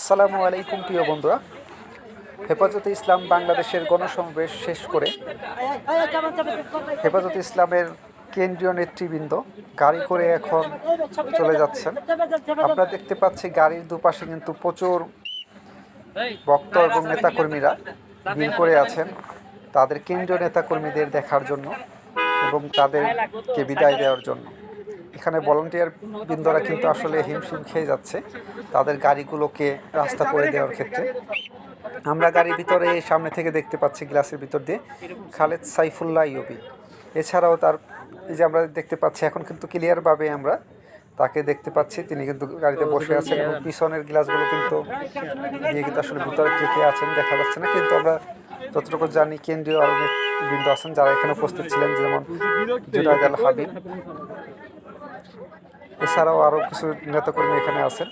আসসালামু আলাইকুম প্রিয় বন্ধুরা। হেফাজতে ইসলাম বাংলাদেশের গণসমাবেশ শেষ করে হেফাজতে ইসলামের কেন্দ্রীয় নেতৃবৃন্দ গাড়ি করে এখন চলে যাচ্ছেন। আমরা দেখতে পাচ্ছি গাড়ির দুপাশে কিন্তু প্রচুর বক্তা এবং নেতাকর্মীরা ভিড় করে আছেন তাদের কেন্দ্রীয় নেতাকর্মীদের দেখার জন্য এবং তাদেরকে বিদায় দেওয়ার জন্য। এখানে ভলান্টিয়ার বৃন্দরা কিন্তু আসলে হিমশিম খেয়ে যাচ্ছে তাদের গাড়িগুলোকে রাস্তা করে দেওয়ার ক্ষেত্রে। আমরা গাড়ির ভিতরে সামনে থেকে দেখতে পাচ্ছি গ্লাসের ভিতর দিয়ে খালেদ সাইফুল্লাহ ইউবি। এছাড়াও তার এই যে আমরা দেখতে পাচ্ছি এখন কিন্তু ক্লিয়ারভাবে আমরা তাকে দেখতে পাচ্ছি, তিনি কিন্তু গাড়িতে বসে আছেন এবং পিছনের গ্লাসগুলো কিন্তু দিয়ে কিন্তু আসলে ভিতরে কে কে আছেন দেখা যাচ্ছে না, কিন্তু আমরা যতটুকু জানি কেন্দ্রীয় বৃন্দ আছেন যারা এখানে উপস্থিত ছিলেন, যেমন জুনায়েদ আল হাবিব, এছাড়াও আরও কিছু নেতাকর্মী এখানে আছেন।